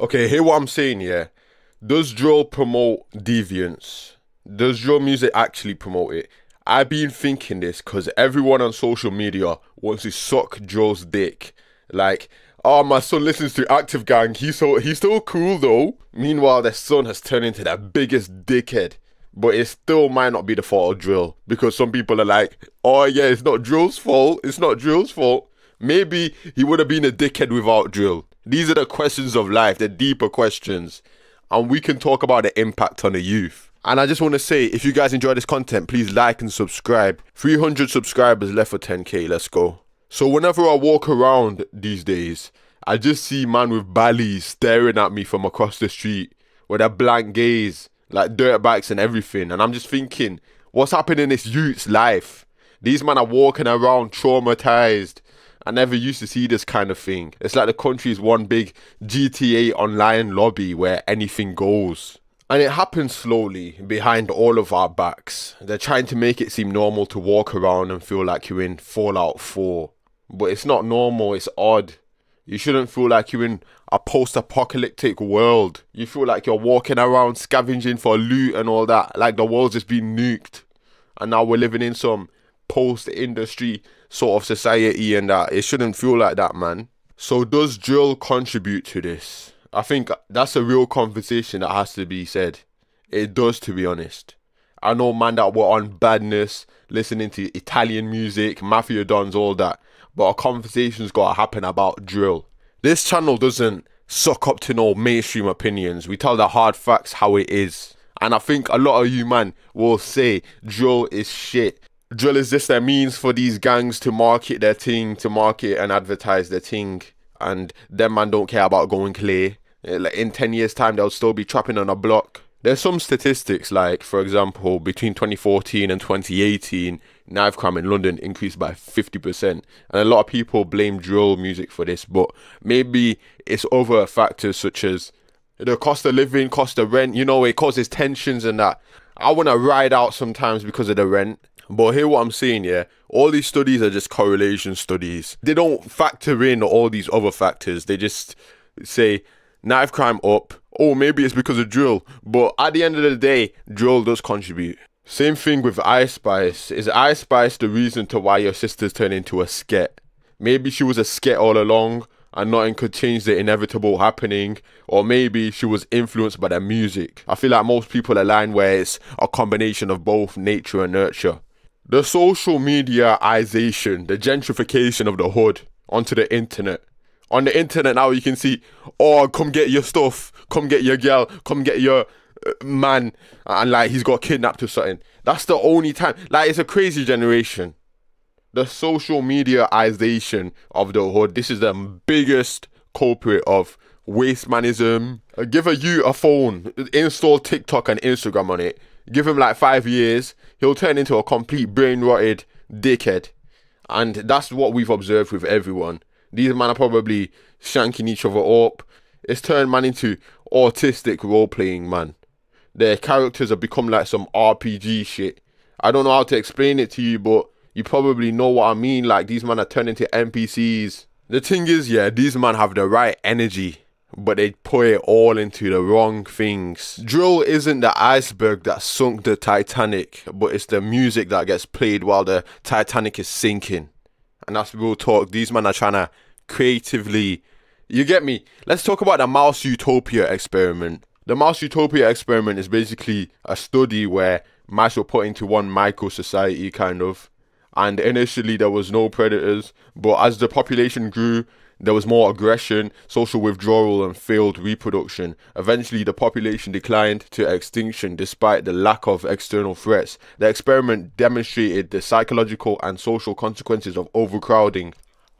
Okay, hear what I'm saying, yeah? Does drill promote deviance? Does drill music actually promote it? I've been thinking this because everyone on social media wants to suck drill's dick. Like, oh, my son listens to Active Gang, he's still cool though. Meanwhile, their son has turned into the biggest dickhead. But it still might not be the fault of drill, because some people are like, oh yeah, it's not drill's fault, it's not drill's fault. Maybe he would have been a dickhead without drill. These are the questions of life, the deeper questions. And we can talk about the impact on the youth. And I just want to say, if you guys enjoy this content, please like and subscribe. 300 subscribers left for 10k, let's go. So whenever I walk around these days, I just see man with ballies staring at me from across the street with a blank gaze, like dirt bikes and everything. And I'm just thinking, what's happening in this youth's life? These men are walking around traumatized. I never used to see this kind of thing. It's like the country is one big GTA online lobby where anything goes. And it happens slowly behind all of our backs. They're trying to make it seem normal to walk around and feel like you're in Fallout 4. But it's not normal, it's odd. You shouldn't feel like you're in a post-apocalyptic world. You feel like you're walking around scavenging for loot and all that. Like the world's just been nuked. And now we're living in some post-industry sort of society and that. It shouldn't feel like that, man. So does drill contribute to this? I think that's a real conversation that has to be said. It does, to be honest. I know, man, that we're on badness, listening to Italian music, mafia dons, all that. But a conversation's got to happen about drill. This channel doesn't suck up to no mainstream opinions. We tell the hard facts how it is. And I think a lot of you, man, will say drill is shit. Drill is just a means for these gangs to market their thing, to market and advertise their thing. And them man don't care about going clear. Like in 10 years time, they'll still be trapping on a block. There's some statistics, like, for example, between 2014 and 2018, knife crime in London increased by 50%. And a lot of people blame drill music for this, but maybe it's other factors such as the cost of living, cost of rent, you know, it causes tensions and that. I want to ride out sometimes because of the rent. But hear what I'm saying, yeah? All these studies are just correlation studies. They don't factor in all these other factors. They just say, knife crime up. Oh, maybe it's because of drill. But at the end of the day, drill does contribute. Same thing with Ice Spice. Is Ice Spice the reason to why your sister's turned into a sket? Maybe she was a sket all along and nothing could change the inevitable happening. Or maybe she was influenced by the music. I feel like most people align where it's a combination of both nature and nurture. The social mediaization, the gentrification of the hood onto the internet. On the internet now you can see, oh, come get your stuff, come get your girl, come get your man, and like he's got kidnapped or something. That's the only time. Like, it's a crazy generation. The social mediaization of the hood. This is the biggest culprit of wastemanism. Give a youth a phone, install TikTok and Instagram on it. Give him like 5 years, he'll turn into a complete brain-rotted dickhead. And that's what we've observed with everyone. These men are probably shanking each other up. It's turned man into autistic role-playing, man. Their characters have become like some RPG shit. I don't know how to explain it to you, but you probably know what I mean. Like, these men are turned into NPCs. The thing is, yeah, these men have the right energy, but they put it all into the wrong things. Drill isn't the iceberg that sunk the Titanic, but it's the music that gets played while the Titanic is sinking. And that's real talk. These men are trying to creatively, you get me? Let's talk about the Mouse Utopia experiment. The Mouse Utopia experiment is basically a study where mice were put into one micro society, kind of. And initially there was no predators, but as the population grew, there was more aggression, social withdrawal and failed reproduction. Eventually the population declined to extinction despite the lack of external threats. The experiment demonstrated the psychological and social consequences of overcrowding,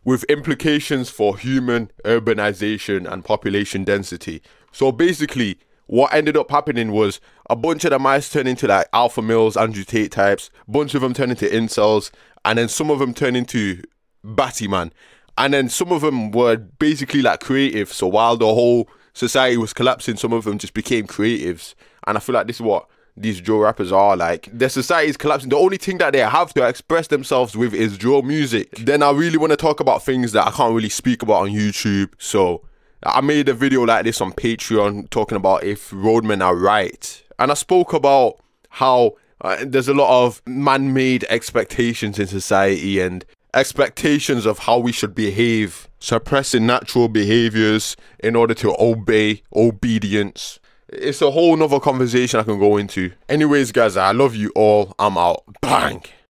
with implications for human urbanization and population density. So basically, what ended up happening was a bunch of the mice turned into like alpha males, Andrew Tate types, bunch of them turned into incels, and then some of them turned into Batty Man. And then some of them were basically like creative. So while the whole society was collapsing, some of them just became creatives. And I feel like this is what these drill rappers are like. Their society is collapsing. The only thing that they have to express themselves with is drill music. Then I really want to talk about things that I can't really speak about on YouTube. So I made a video like this on Patreon talking about if roadmen are right. And I spoke about how there's a lot of man-made expectations in society and expectations of how we should behave, suppressing natural behaviors in order to obey, obedience. It's a whole nother conversation I can go into. Anyways, guys, I love you all. I'm out. Bang.